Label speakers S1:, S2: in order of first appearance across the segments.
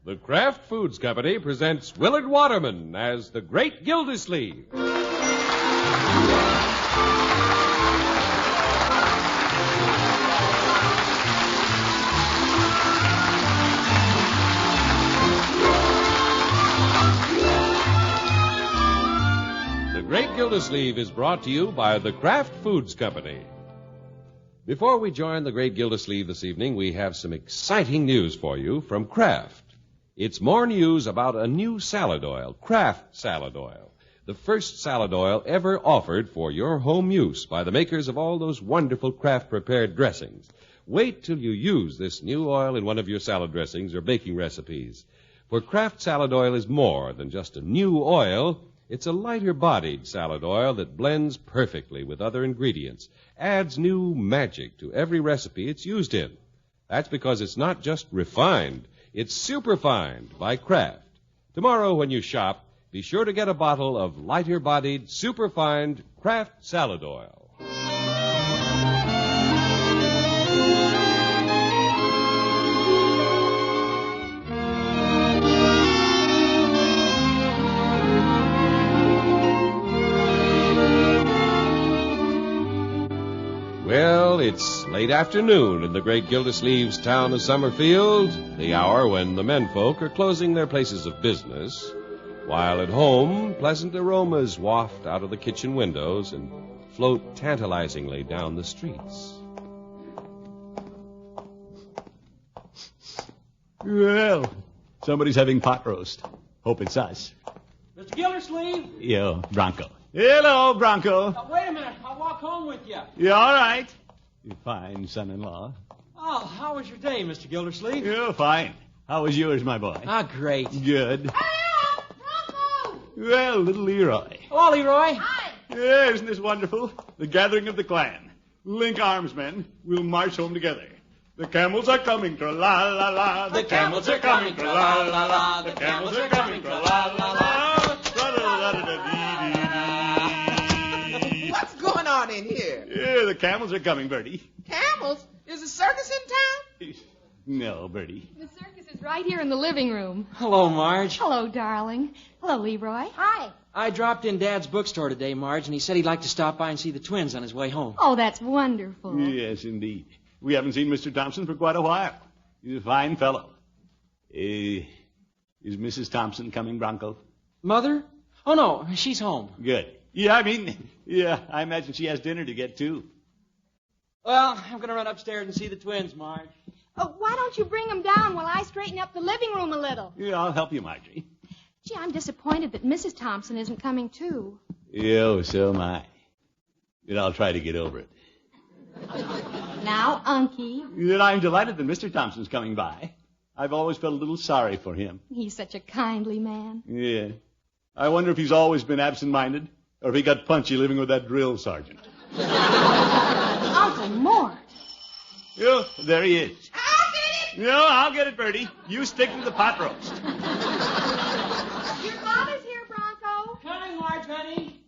S1: The Kraft Foods Company presents Willard Waterman as the Great Gildersleeve. The Great Gildersleeve is brought to you by the Kraft Foods Company. Before we join the Great Gildersleeve this evening, we have some exciting news for you from Kraft. It's more news about a new salad oil, Kraft Salad Oil, the first salad oil ever offered for your home use by the makers of all those wonderful Kraft-prepared dressings. Wait till you use this new oil in one of your salad dressings or baking recipes. For Kraft Salad Oil is more than just a new oil. It's a lighter-bodied salad oil that blends perfectly with other ingredients, adds new magic to every recipe it's used in. That's because it's not just refined. It's superfined by Kraft. Tomorrow when you shop, be sure to get a bottle of lighter-bodied, superfined Kraft Salad Oil. Well, it's late afternoon in the great Gildersleeve's town of Summerfield, the hour when the menfolk are closing their places of business, while at home, pleasant aromas waft out of the kitchen windows and float tantalizingly down the streets.
S2: Well, somebody's having pot roast. Hope it's us.
S3: Mr. Gildersleeve?
S2: Yo, Bronco. Hello, Bronco.
S3: Wait a minute. I'll walk home with you.
S2: You all right? You fine, son-in-law.
S3: Oh, how was your day, Mr. Gildersleeve?
S2: You're fine. How was yours, my boy?
S3: Ah, great.
S2: Good.
S4: Hello, Bronco!
S2: Well, little Leroy.
S3: Hello, Leroy.
S4: Hi.
S2: Yeah, isn't this wonderful? The gathering of the clan. Link arms, men. We'll march home together. The camels are coming, tra-la-la-la.
S3: The camels are coming, tra-la-la-la.
S2: The camels are coming, tra-la-la-la.
S5: What's going on in here?
S2: Yeah, the camels are coming, Bertie.
S5: Camels? Is a circus in town?
S2: No, Bertie.
S6: The circus is right here in the living room.
S3: Hello, Marge.
S6: Hello, darling. Hello, Leroy.
S4: Hi.
S3: I dropped in Dad's bookstore today, Marge, and he said he'd like to stop by and see the twins on his way home.
S6: Oh, that's wonderful.
S2: Yes, indeed. We haven't seen Mr. Thompson for quite a while. He's a fine fellow. Is Mrs. Thompson coming, Bronco?
S3: Mother? Oh, no, she's home.
S2: Good. Yeah, I imagine she has dinner to get, too.
S3: Well, I'm going to run upstairs and see the twins, Marge.
S6: Oh, why don't you bring them down while I straighten up the living room a little?
S2: Yeah, I'll help you, Marjorie.
S6: Gee, I'm disappointed that Mrs. Thompson isn't coming, too.
S2: Yeah, so am I. But I'll try to get over it.
S6: Now, Unky.
S2: Then I'm delighted that Mr. Thompson's coming by. I've always felt a little sorry for him.
S6: He's such a kindly man.
S2: Yeah. I wonder if he's always been absent-minded, or if he got punchy living with that drill sergeant.
S6: Uncle Mort.
S2: Yeah, there he is.
S4: I'll get it.
S2: No, I'll get it, Bertie. You stick to the pot roast.
S6: Your father's here, Bronco.
S3: Coming, Marge, honey.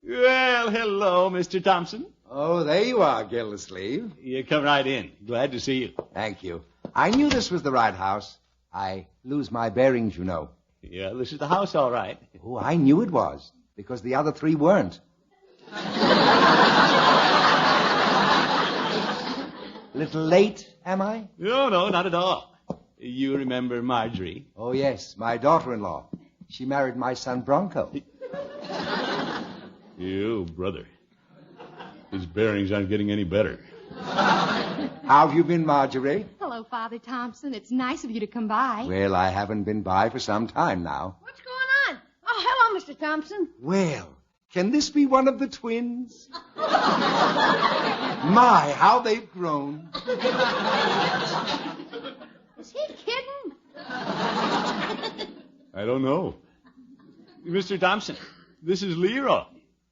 S2: Well, hello, Mr. Thompson.
S7: Oh, there you are, Gildersleeve.
S2: You come right in. Glad to see you.
S7: Thank you. I knew this was the right house. I lose my bearings, you know.
S2: Yeah, this is the house, all right.
S7: Oh, I knew it was, because the other three weren't. Little late, am I?
S2: No, not at all. You remember Marjorie?
S7: Oh, yes, my daughter-in-law. She married my son, Bronco.
S2: You, brother. His bearings aren't getting any better.
S7: How have you been, Marjorie?
S6: Hello, Father Thompson. It's nice of you to come by.
S7: Well, I haven't been by for some time now.
S4: What's going on? Oh, hello, Mr. Thompson.
S7: Well, can this be one of the twins? My, how they've grown.
S4: Is he kidding?
S2: I don't know. Mr. Thompson, this is Leroy.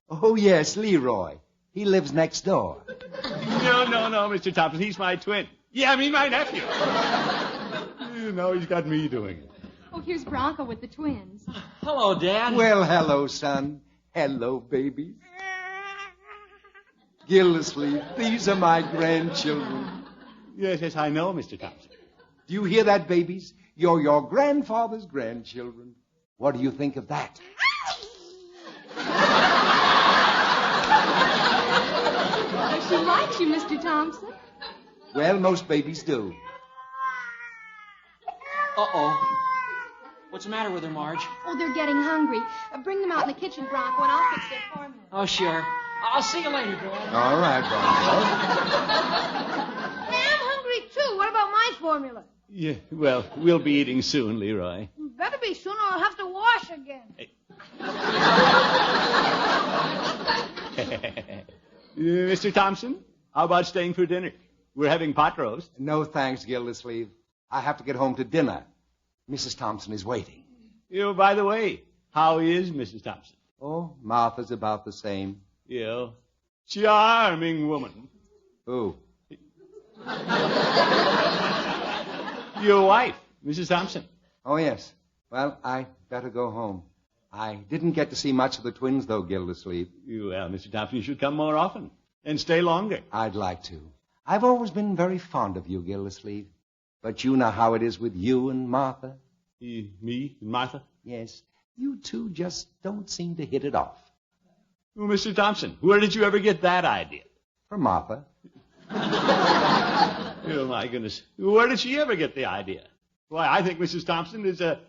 S7: Oh, yes, Leroy. He lives next door.
S2: No, Mr. Thompson. He's my twin. Yeah, my nephew. Now he's got me doing it.
S6: Oh, here's Bronco with the twins.
S3: Hello, Dad.
S7: Well, hello, son. Hello, babies. Gildersleeve, these are my grandchildren.
S2: Yes, I know, Mr. Thompson.
S7: Do you hear that, babies? You're your grandfather's grandchildren. What do you think of that?
S6: She likes you, Mr. Thompson.
S7: Well, most babies do.
S3: Uh-oh. What's the matter with her, Marge?
S6: Oh, they're getting hungry. Bring them out in the kitchen, Bronco, and I'll fix their formula.
S3: Oh, sure. I'll see you later, Dad.
S7: All right, Bronco.
S4: Hey, I'm hungry, too. What about my formula?
S2: Yeah, well, we'll be eating soon, Leroy.
S4: Better be soon or I'll have to wash again.
S2: Mr. Thompson, how about staying for dinner? We're having pot roast.
S7: No thanks, Gildersleeve. I have to get home to dinner. Mrs. Thompson is waiting.
S2: By the way, how is Mrs. Thompson?
S7: Oh, Martha's about the same.
S2: Charming woman.
S7: Who?
S2: Your wife, Mrs. Thompson.
S7: Oh, yes. Well, I better go home. I didn't get to see much of the twins, though, Gildersleeve.
S2: Well, Mr. Thompson, you should come more often and stay longer.
S7: I'd like to. I've always been very fond of you, Gildersleeve. But you know how it is with you and Martha.
S2: Me and Martha?
S7: Yes. You two just don't seem to hit it off.
S2: Well, Mr. Thompson, where did you ever get that idea?
S7: From Martha.
S2: Oh, my goodness. Where did she ever get the idea? Why, I think Mrs. Thompson is a...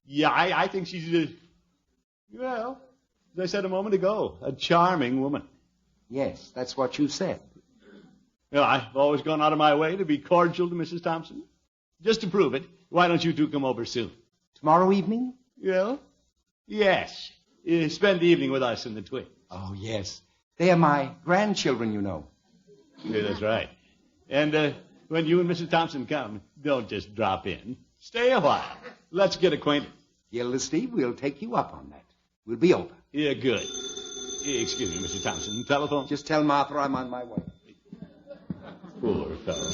S2: Yeah, I think she's a... Well, as I said a moment ago, a charming woman.
S7: Yes, that's what you said.
S2: Well, I've always gone out of my way to be cordial to Mrs. Thompson. Just to prove it, why don't you two come over soon?
S7: Tomorrow evening?
S2: Well, yes. Spend the evening with us and the twins.
S7: Oh, yes. They are my grandchildren, you know.
S2: Yeah, that's right. And when you and Mrs. Thompson come, don't just drop in. Stay a while. Let's get acquainted.
S7: Gildersleeve, we'll take you up on that. We'll be over.
S2: Yeah, good. Excuse me, Mr. Thompson. Telephone?
S7: Just tell Martha I'm on my way.
S2: Poor fellow.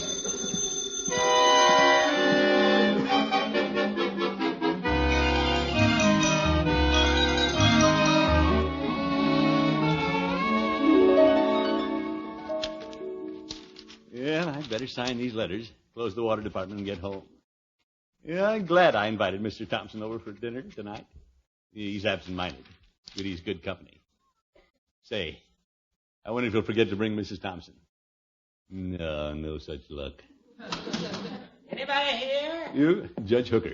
S2: Yeah, I'd better sign these letters, close the water department, and get home. Yeah, I'm glad I invited Mr. Thompson over for dinner tonight. He's absent-minded, but he's good company. Say, I wonder if he'll forget to bring Mrs. Thompson. No such luck.
S8: Anybody here?
S2: You, Judge Hooker.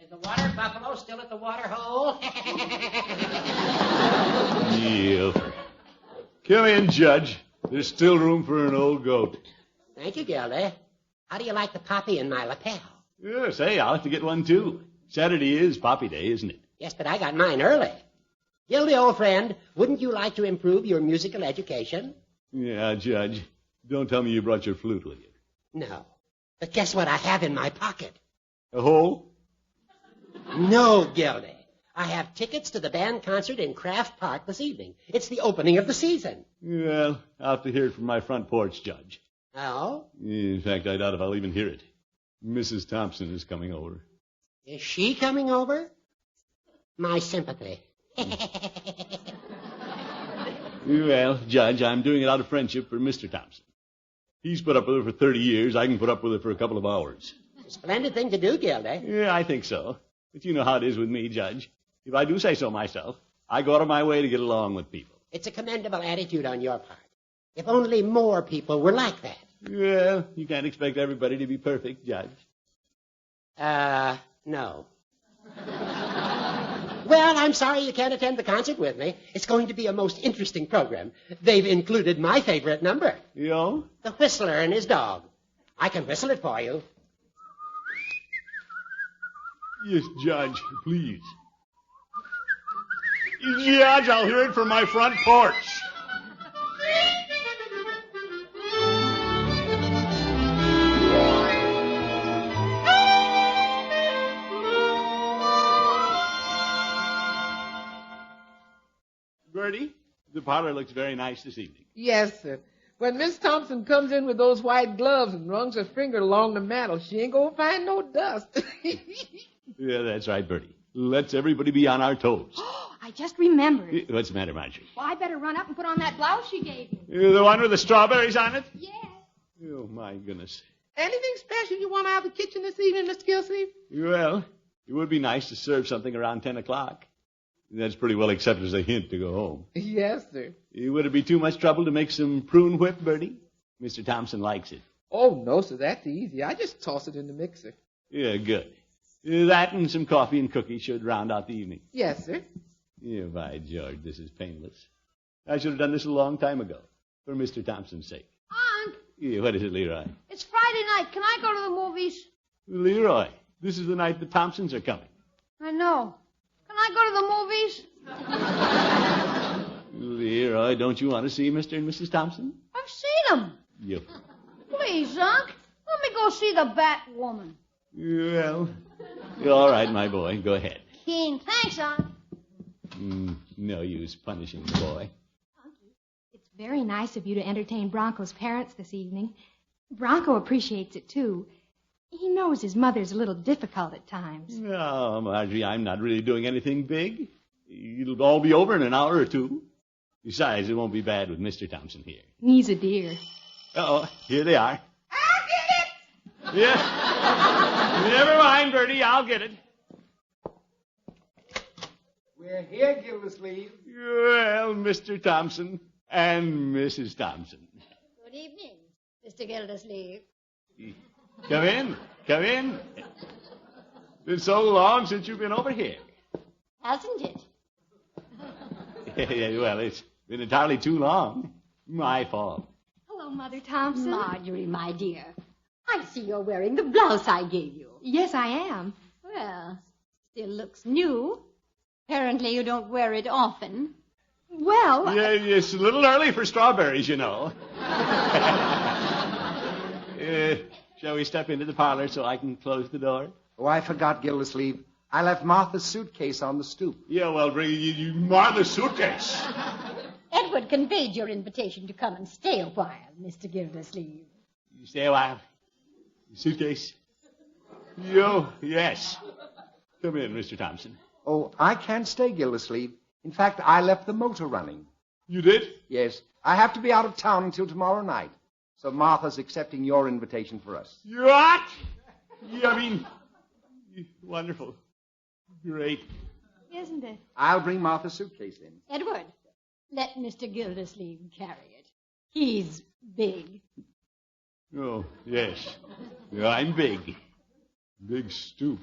S8: Is the water buffalo still at the water hole?
S2: Yeah. Come in, Judge. There's still room for an old goat.
S8: Thank you, Gildy. How do you like the poppy in my lapel?
S2: Yeah, say, I'll have to get one, too. Saturday is Poppy Day, isn't it?
S8: Yes, but I got mine early. Gildy, old friend, wouldn't you like to improve your musical education?
S2: Yeah, Judge. Don't tell me you brought your flute with you.
S8: No. But guess what I have in my pocket?
S2: A hole?
S8: No, Gildy. I have tickets to the band concert in Kraft Park this evening. It's the opening of the season.
S2: Well, I'll have to hear it from my front porch, Judge.
S8: Oh?
S2: In fact, I doubt if I'll even hear it. Mrs. Thompson is coming over.
S8: Is she coming over? My sympathy.
S2: Well, Judge, I'm doing it out of friendship for Mr. Thompson. He's put up with her for 30 years. I can put up with her for a couple of hours.
S8: Splendid thing to do, Gildy.
S2: Yeah, I think so. But you know how it is with me, Judge. If I do say so myself, I go out of my way to get along with people.
S8: It's a commendable attitude on your part. If only more people were like that.
S2: Well, you can't expect everybody to be perfect, Judge.
S8: No. Well, I'm sorry you can't attend the concert with me. It's going to be a most interesting program. They've included my favorite number.
S2: You know?
S8: The Whistler and his dog. I can whistle it for you.
S2: Yes, Judge, please. Judge, I'll hear it from my front porch. Bertie, the parlor looks very nice this evening.
S5: Yes, sir. When Miss Thompson comes in with those white gloves and runs her finger along the mantel, she ain't gonna find no dust.
S2: Yeah, that's right, Bertie. Let's everybody be on our toes.
S6: I just remembered.
S2: What's the matter, Marjorie?
S6: Well, I better run up and put on that blouse she gave you.
S2: The one with the strawberries on it?
S6: Yes.
S2: Oh, my goodness.
S5: Anything special you want out of the kitchen this evening, Mr. Gilsleeve?
S2: Well, it would be nice to serve something around 10 o'clock. That's pretty well accepted as a hint to go home.
S5: Yes, sir.
S2: Would it be too much trouble to make some prune whip, Bertie? Mr. Thompson likes it.
S5: Oh, no, sir, that's easy. I just toss it in the mixer.
S2: Yeah, good. That and some coffee and cookies should round out the evening.
S5: Yes, sir.
S2: Yeah, by George, this is painless. I should have done this a long time ago, for Mr. Thompson's sake.
S4: Unc,
S2: Yeah, what is it, Leroy?
S4: it's Friday night. Can I go to the movies?
S2: Leroy, this is the night the Thompsons are coming.
S4: I know. Can I go to the movies?
S2: Leroy, don't you want to see Mr. and Mrs. Thompson?
S4: I've seen them.
S2: Yeah.
S4: Please, Unc. Let me go see the Batwoman.
S2: Well, all right, my boy. Go ahead.
S4: Keen. Thanks, Unc.
S2: No use punishing the boy.
S6: It's very nice of you to entertain Bronco's parents this evening. Bronco appreciates it, too. He knows his mother's a little difficult at times.
S2: No, Marjorie, I'm not really doing anything big. It'll all be over in an hour or two. Besides, it won't be bad with Mr. Thompson here.
S6: He's a dear.
S2: Uh-oh, here they are.
S5: I'll get it!
S2: Yeah. Never mind, Bertie, I'll get it.
S7: We're here, Gildersleeve.
S2: Well, Mr. Thompson and Mrs. Thompson.
S9: Good evening, Mr. Gildersleeve.
S2: Come in. Come in. Been so long since you've been over here.
S9: Hasn't it?
S2: Well, it's been entirely too long. My fault.
S6: Hello, Mother Thompson.
S9: Marjorie, my dear. I see you're wearing the blouse I gave you.
S6: Yes, I am.
S9: Well, still looks new. Apparently you don't wear it often.
S6: Well,
S2: Yeah, it's a little early for strawberries, you know. Shall we step into the parlor so I can close the door?
S7: Oh, I forgot, Gildersleeve. I left Martha's suitcase on the stoop.
S2: Yeah, well, bring you Martha's suitcase.
S9: Edward conveyed your invitation to come and stay a while, Mr. Gildersleeve.
S2: You stay a while. Suitcase? Yo, yes. Come in, Mr. Thompson.
S7: Oh, I can't stay, Gildersleeve. In fact, I left the motor running.
S2: You did?
S7: Yes, I have to be out of town until tomorrow night. So Martha's accepting your invitation for us.
S2: What? Yeah, I mean, wonderful. Great.
S6: isn't it?
S7: I'll bring Martha's suitcase in.
S9: Edward, let Mr. Gildersleeve carry it. He's big.
S2: Oh, yes. Yeah, I'm big. Big stoop.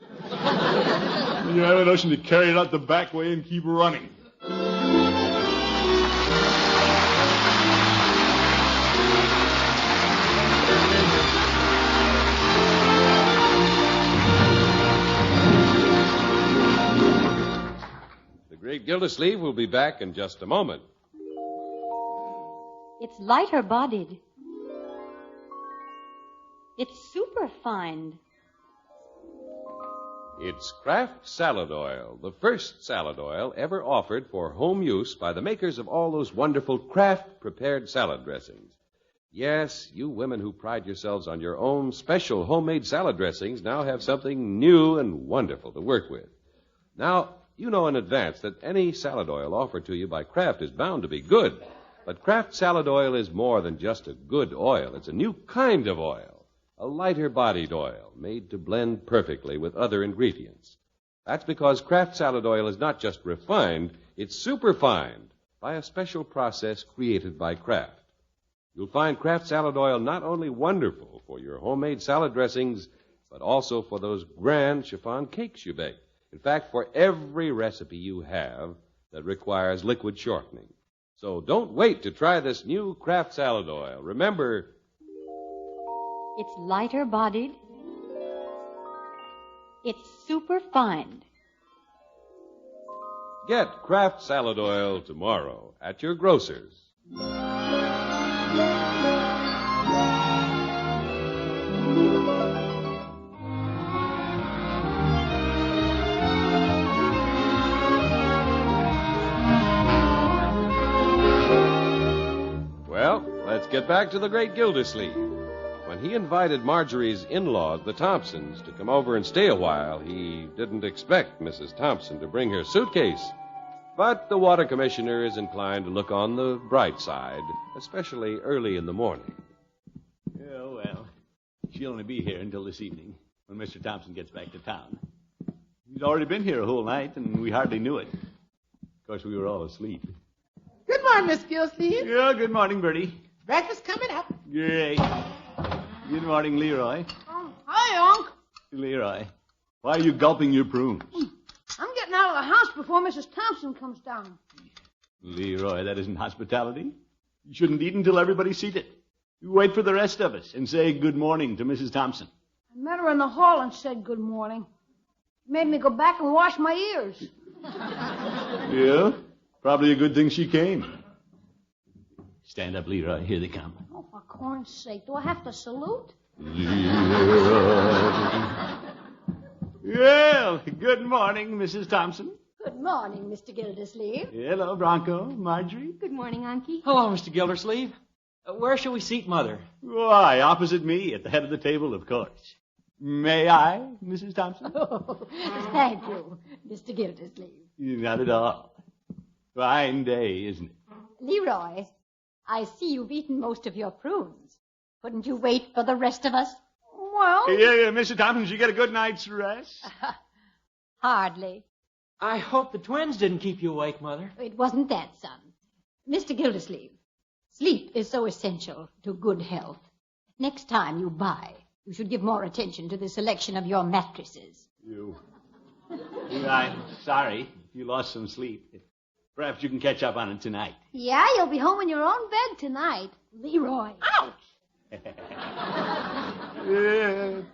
S2: You have a notion to carry it out the back way and keep running.
S1: The great Gildersleeve will be back in just a moment.
S10: It's lighter-bodied. It's superfine.
S1: It's Kraft Salad Oil, the first salad oil ever offered for home use by the makers of all those wonderful Kraft prepared salad dressings. Yes, you women who pride yourselves on your own special homemade salad dressings now have something new and wonderful to work with. Now, you know in advance that any salad oil offered to you by Kraft is bound to be good. But Kraft Salad Oil is more than just a good oil. It's a new kind of oil, a lighter-bodied oil made to blend perfectly with other ingredients. That's because Kraft Salad Oil is not just refined, it's superfined by a special process created by Kraft. You'll find Kraft Salad Oil not only wonderful for your homemade salad dressings, but also for those grand chiffon cakes you bake. In fact, for every recipe you have that requires liquid shortening. So don't wait to try this new Kraft Salad Oil. Remember,
S10: It's lighter-bodied. It's superfine.
S1: get Kraft Salad Oil tomorrow at your grocer's. Well, let's get back to the great Gildersleeve. When he invited Marjorie's in-laws, the Thompsons, to come over and stay a while, he didn't expect Mrs. Thompson to bring her suitcase. But the water commissioner is inclined to look on the bright side, especially early in the morning.
S2: Yeah, well, she'll only be here until this evening, when Mr. Thompson gets back to town. He's already been here a whole night, and we hardly knew it. Of course, we were all asleep.
S5: Good morning, Miss Gilsleeve.
S2: Yeah, good morning, Bertie.
S5: Breakfast coming up.
S2: Great. Good morning, Leroy.
S4: Hi, Unc.
S2: Leroy, why are you gulping your prunes?
S4: I'm getting out of the house before Mrs. Thompson comes down.
S2: Leroy, that isn't hospitality. You shouldn't eat until everybody's seated. You wait for the rest of us and say good morning to Mrs. Thompson.
S4: I met her in the hall and said good morning. Made me go back and wash my ears.
S2: Yeah? Probably a good thing she came. Stand up, Leroy. Here they come.
S4: Oh, for corn's sake, do I have to salute?
S2: Leroy. Well, good morning, Mrs. Thompson.
S9: Good morning, Mr. Gildersleeve.
S2: Hello, Bronco. Marjorie.
S6: Good morning, Unky.
S3: Hello, Mr. Gildersleeve. Where shall we seat Mother?
S2: Why, opposite me, at the head of the table, of course. May I, Mrs. Thompson?
S9: Oh, thank you, Mr. Gildersleeve.
S2: Not at all. Fine day, isn't it?
S9: Leroy, I see you've eaten most of your prunes. Couldn't you wait for the rest of us?
S4: Well,
S2: Yeah, Mrs. Thompson, did you get a good night's rest?
S9: Hardly.
S3: I hope the twins didn't keep you awake, Mother.
S9: It wasn't that, son. Mr. Gildersleeve, sleep is so essential to good health. Next time you buy, you should give more attention to the selection of your mattresses.
S2: I'm sorry if you lost some sleep. Perhaps you can catch up on it tonight.
S4: yeah, you'll be home in your own bed tonight.
S9: Leroy.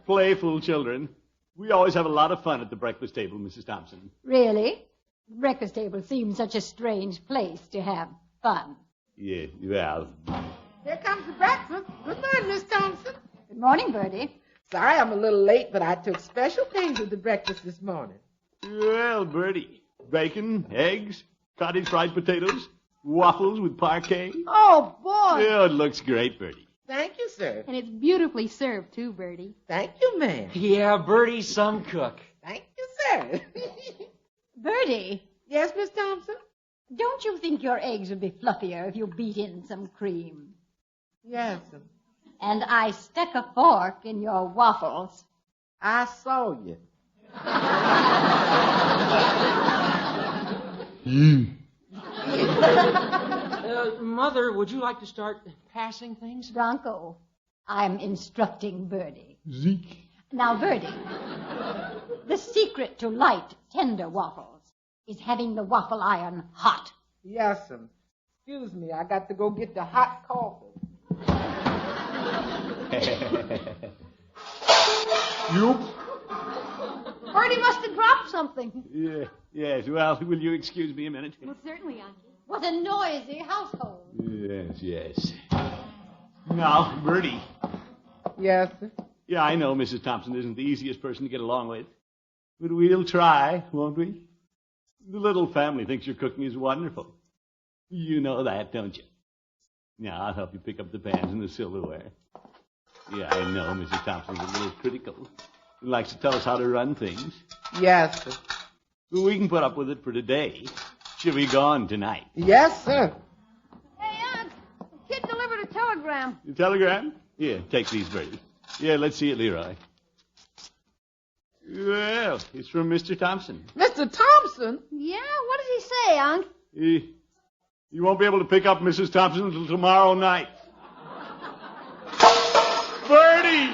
S2: Playful children. We always have a lot of fun at the breakfast table, Mrs. Thompson.
S9: Really? The breakfast table seems such a strange place to have fun.
S2: Yeah, well.
S5: Here comes the breakfast. Good morning, Miss Thompson.
S9: Good morning, Bertie.
S5: Sorry I'm a little late, but I took special pains with the breakfast this morning.
S2: Well, Bertie, bacon, eggs, cottage fried potatoes, waffles with parquet.
S4: Oh, boy.
S2: Yeah, it looks great, Bertie.
S5: Thank you, sir.
S6: And it's beautifully served, too, Bertie.
S5: Thank you, ma'am.
S3: Yeah, Bertie's some cook.
S5: Thank you, sir.
S9: Bertie,
S5: Yes, Miss Thompson?
S9: don't you think your eggs would be fluffier if you beat in some cream?
S5: Yes, sir.
S9: And I stuck a fork in your waffles.
S5: I saw you.
S3: Mother, would you like to start passing things?
S9: Bronco, I'm instructing Bertie.
S2: Zeke.
S9: Now, Bertie, the secret to light, tender waffles is having the waffle iron hot.
S5: Yes, sir. Excuse me, I got to go get the hot coffee.
S4: Bertie must have dropped something.
S2: Yes, well, will you excuse me a minute?
S6: Well, certainly, Unky.
S9: What a noisy household.
S2: Yes. Now, Bertie.
S5: Yes, sir.
S2: Yeah, I know Mrs. Thompson isn't the easiest person to get along with. But we'll try, won't we? The little family thinks your cooking is wonderful. You know that, don't you? Now, I'll help you pick up the pans and the silverware. Yeah, I know Mrs. Thompson's a little critical. She likes to tell us how to run things.
S5: Yes, sir.
S2: But we can put up with it for today. She'll be gone tonight.
S5: Yes, sir.
S4: Hey, Unc, the kid delivered a telegram.
S2: The telegram? Yeah, take these, Bertie. Yeah, let's see it, Leroy. Well, it's from Mr. Thompson.
S5: Mr. Thompson?
S4: Yeah, what does he say, Unc?
S2: You won't be able to pick up Mrs. Thompson until tomorrow night. Bertie!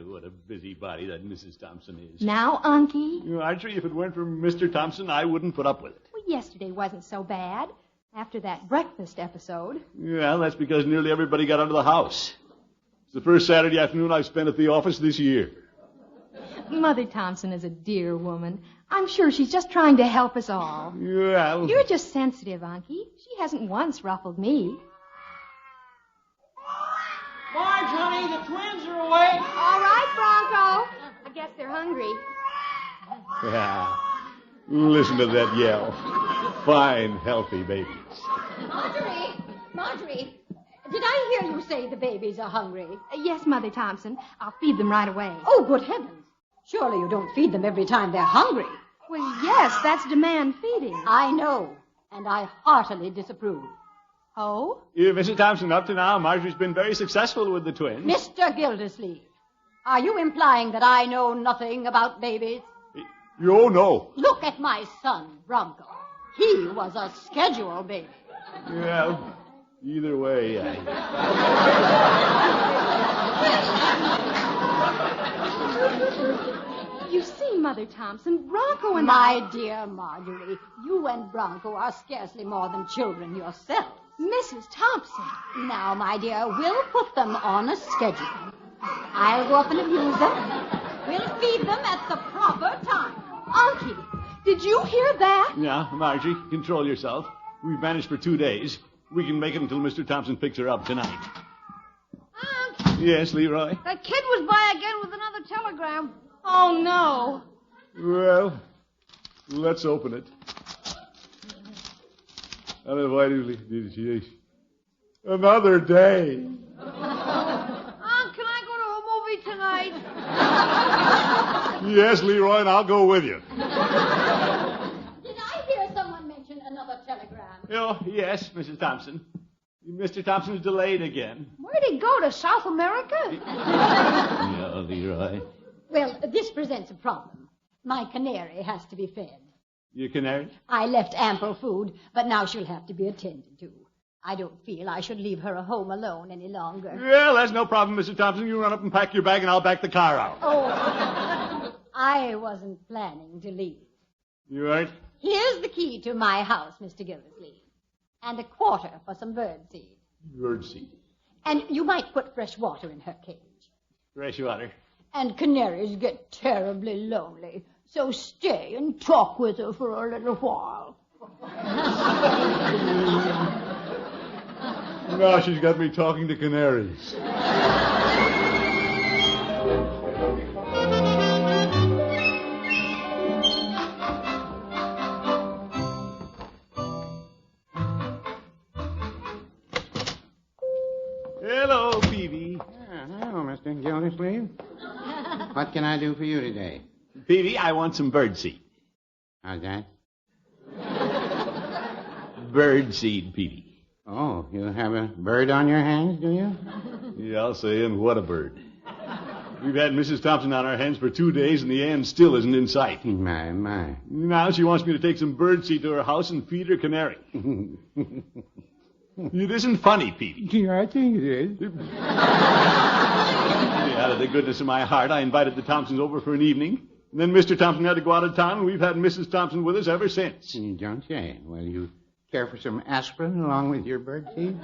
S2: What a busybody that Mrs. Thompson is.
S6: Now, Unky?
S2: Archie, if it weren't for Mr. Thompson, I wouldn't put up with it.
S6: Well, yesterday wasn't so bad. After that breakfast episode.
S2: Well, that's because nearly everybody got out of the house. It's the first Saturday afternoon I've spent at the office this year.
S6: Mother Thompson is a dear woman. I'm sure she's just trying to help us all.
S2: Well...
S6: You're just sensitive, Unky. She hasn't once ruffled me.
S3: Marge, honey, the twins are awake.
S6: All right, Bronco. I guess they're hungry.
S2: Yeah. Listen to that yell. Fine, healthy babies.
S9: Marjorie, did I hear you say the babies are hungry.
S6: Yes, Mother Thompson. I'll feed them right away.
S9: Oh, good heavens. Surely you don't feed them every time they're hungry.
S6: Well, yes, that's demand feeding.
S9: I know, and I heartily disapprove.
S6: Oh?
S2: Mrs. Thompson, up to now, Marjorie's been very successful with the twins.
S9: Mr. Gildersleeve, are you implying that I know nothing about babies?
S2: Oh, no.
S9: Look at my son, Bronco. He was a schedule baby.
S2: Well, either way,
S6: You see, Mother Thompson, Bronco and
S9: My dear Marjorie, you and Bronco are scarcely more than children yourself.
S6: Mrs. Thompson.
S9: Now, my dear, we'll put them on a schedule. I'll go up and amuse them. We'll feed them at the proper time.
S6: Unky, did you hear that?
S2: Yeah, Marjorie, control yourself. We've managed for 2 days. We can make it until Mr. Thompson picks her up tonight. Yes, Leroy?
S4: The kid was by again with another telegram.
S6: Oh, no.
S2: Well, let's open it. Another day.
S4: Can I go to a movie tonight?
S2: Yes, Leroy, and I'll go with you.
S9: Did I hear someone mention another telegram?
S2: Oh, yes, Mrs. Thompson. Mr. Thompson's delayed again.
S4: Where'd he go, to South America?
S2: No, Leroy.
S9: Well, this presents a problem. My canary has to be fed.
S2: Your canary?
S9: I left ample food, but now she'll have to be attended to. I don't feel I should leave her home alone any longer.
S2: Well, that's no problem, Mr. Thompson. You run up and pack your bag, and I'll back the car out.
S9: Oh, I wasn't planning to leave.
S2: You all right?
S9: Here's the key to my house, Mr. Gildersleeve. And a quarter for some birdseed.
S2: Birdseed.
S9: And you might put fresh water in her cage.
S2: Fresh water.
S9: And canaries get terribly lonely, so stay and talk with her for a little while.
S2: Now she's got me talking to canaries. Hello, Peavy.
S11: Hello, Mr. Gildersleeve. What can I do for you today?
S2: Peavy, I want some birdseed.
S11: How's that?
S2: Birdseed, Peavy.
S11: Oh, you have a bird on your hands, do you?
S2: Yeah, I'll say, and what a bird. We've had Mrs. Thompson on our hands for 2 days, and the end still isn't in sight.
S11: My.
S2: Now she wants me to take some birdseed to her house and feed her canary. It isn't funny, Peavy.
S11: I think it is.
S2: Out of the goodness of my heart, I invited the Thompsons over for an evening. And then Mr. Thompson had to go out of town, and we've had Mrs. Thompson with us ever since.
S11: You don't say. Well, you care for some aspirin along with your birdseed?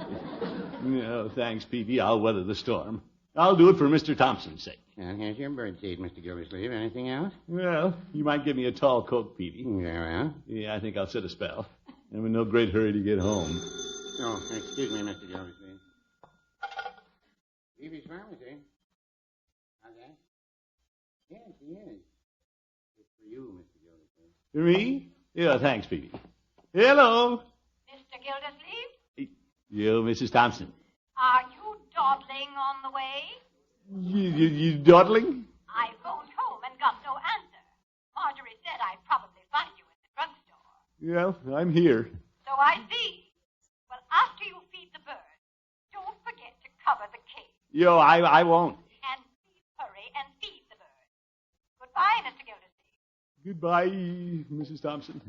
S2: No, thanks, Peavy. I'll weather the storm. I'll do it for Mr. Thompson's sake.
S11: Well, here's your birdseed, Mr. Gildersleeve. Anything else?
S2: Well, you might give me a tall Coke, Peavy.
S11: Yeah, well.
S2: Yeah, I think I'll sit a spell. I'm in no great hurry to get home.
S11: Oh, excuse me, Mr. Gildersleeve. Peavy's Pharmacy. How's that? Yes, he is. It's for you, Mr. Gildersleeve.
S2: For me? Yeah, thanks, Peavy. Hello.
S12: Mr. Gildersleeve?
S2: You, Mrs. Thompson.
S12: Are you dawdling on the way?
S2: You dawdling?
S12: I phoned home and got no answer. Marjorie said I'd probably find you in the drugstore.
S2: Well, I'm here.
S12: So I see. Well, after you feed the bird, don't forget to cover the cage.
S2: Yo, I won't.
S12: And please hurry and feed the bird. Goodbye, Mr. Gildersleeve.
S2: Goodbye, Mrs. Thompson.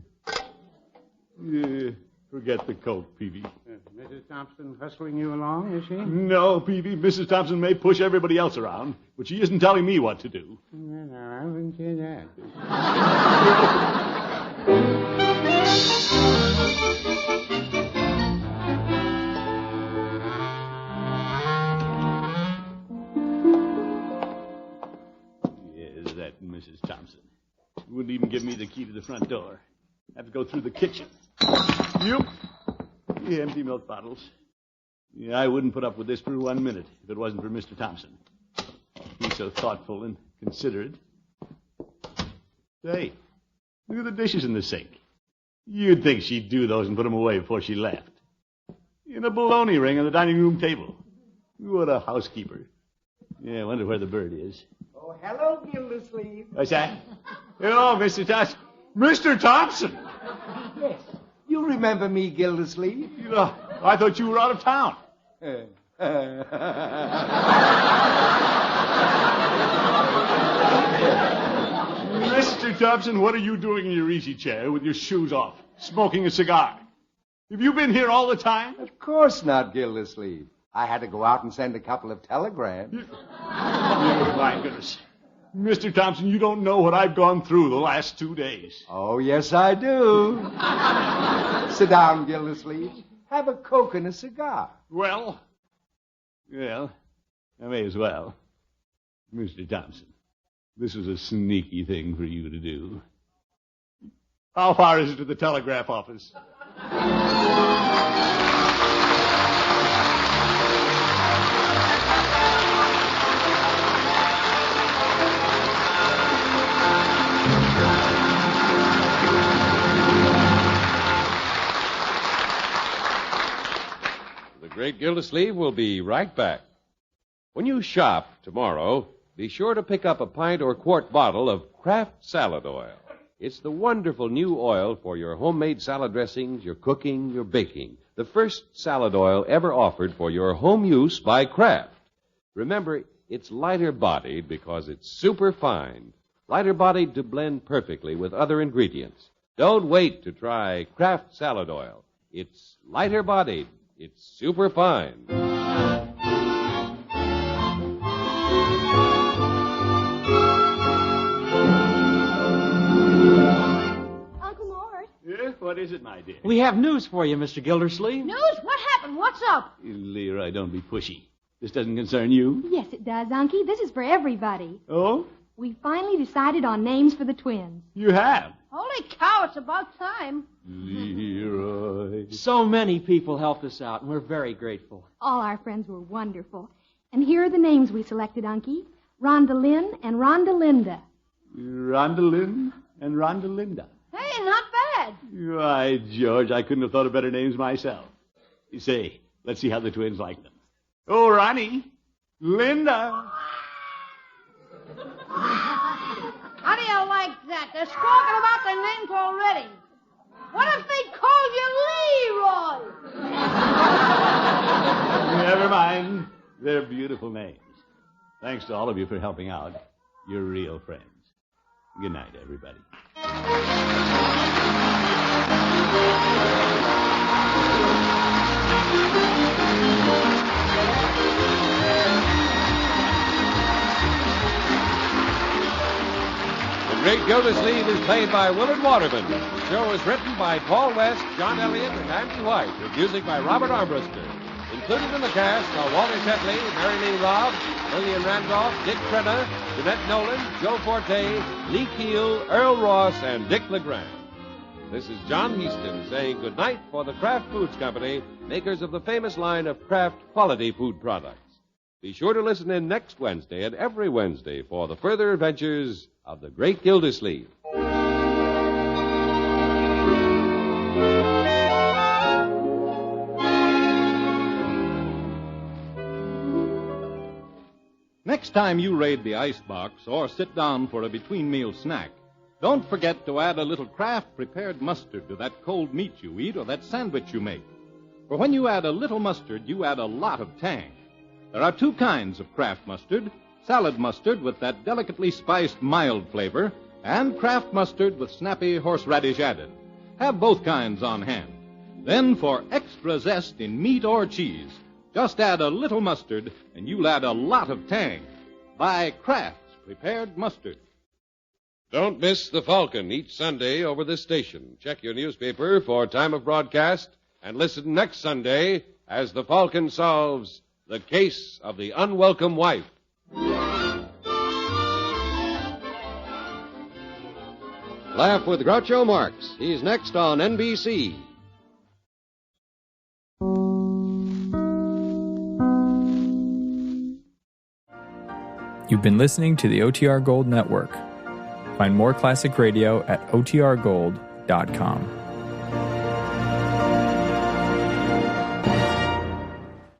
S2: Forget the Coke, Peavy.
S11: Mrs. Thompson hustling you along, is she?
S2: No, Peavy. Mrs. Thompson may push everybody else around, but she isn't telling me what to do.
S11: No, I wouldn't say that.
S2: Yes, that Mrs. Thompson. She wouldn't even give me the key to the front door. I have to go through the kitchen. Yep. The empty milk bottles. Yeah, I wouldn't put up with this for 1 minute if it wasn't for Mr. Thompson. He's so thoughtful and considerate. Say, look at the dishes in the sink. You'd think she'd do those and put them away before she left. In a bologna ring on the dining room table. What a housekeeper. Yeah, I wonder where the bird is.
S7: Oh, hello, Gildersleeve.
S2: What's that? Hello, Mr. Thompson. Mr. Thompson!
S7: Yes. You remember me, Gildersleeve?
S2: I thought you were out of town. Mr. Thompson, what are you doing in your easy chair with your shoes off, smoking a cigar? Have you been here all the time?
S7: Of course not, Gildersleeve. I had to go out and send a couple of telegrams.
S2: My goodness. Mr. Thompson, you don't know what I've gone through the last 2 days.
S7: Oh, yes, I do. Sit down, Gildersleeve. Have a Coke and a cigar.
S2: Well, I may as well. Mr. Thompson, this was a sneaky thing for you to do. How far is it to the telegraph office?
S1: The Great Gildersleeve will be right back. When you shop tomorrow, be sure to pick up a pint or quart bottle of Kraft salad oil. It's the wonderful new oil for your homemade salad dressings, your cooking, your baking. The first salad oil ever offered for your home use by Kraft. Remember, it's lighter-bodied because it's super fine. Lighter-bodied to blend perfectly with other ingredients. Don't wait to try Kraft salad oil. It's lighter-bodied. It's super fine.
S6: Uncle Mort.
S2: Yeah, what is it, my dear?
S3: We have news for you, Mr. Gildersleeve.
S4: News? What happened? What's up?
S2: Leroy, don't be pushy. This doesn't concern you.
S6: Yes, it does, Unky. This is for everybody.
S2: Oh?
S6: We finally decided on names for the twins.
S2: You have?
S4: Holy cow, it's about time.
S2: Leroy.
S3: So many people helped us out, and we're very grateful.
S6: All our friends were wonderful. And here are the names we selected, Unky. Rhonda Lynn and Rhonda Linda.
S2: Rhonda Lynn and Rhonda Linda.
S4: Hey, not bad.
S2: Why, George, I couldn't have thought of better names myself. You say, let's see how the twins like them. Oh, Ronnie. Linda.
S4: How do you like that? They're squawking about their names already. What if they called you Leroy?
S2: Never mind. They're beautiful names. Thanks to all of you for helping out. You're real friends. Good night, everybody.
S1: The Great Gildersleeve is played by Willard Waterman. The show is written by Paul West, John Elliott, and Andy White, with music by Robert Armbruster. Included in the cast are Walter Tetley, Mary Lee Robb, Lillian Randolph, Dick Crenna, Jeanette Nolan, Joe Forte, Lee Keel, Earl Ross, and Dick LeGrand. This is John Heaston saying goodnight for the Kraft Foods Company, makers of the famous line of Kraft quality food products. Be sure to listen in next Wednesday and every Wednesday for the further adventures of the Great Gildersleeve.
S13: Next time you raid the icebox or sit down for a between-meal snack, don't forget to add a little Kraft prepared mustard to that cold meat you eat or that sandwich you make. For when you add a little mustard, you add a lot of tang. There are two kinds of Kraft mustard: salad mustard with that delicately spiced mild flavor, and Kraft mustard with snappy horseradish added. Have both kinds on hand. Then for extra zest in meat or cheese, just add a little mustard, and you'll add a lot of tang. Buy Kraft's prepared mustard.
S1: Don't miss The Falcon each Sunday over this station. Check your newspaper for time of broadcast and listen next Sunday as The Falcon solves the case of the unwelcome wife.
S14: Laugh with Groucho Marx. He's next on NBC.
S15: You've been listening to the OTR Gold Network. Find more classic radio at otrgold.com.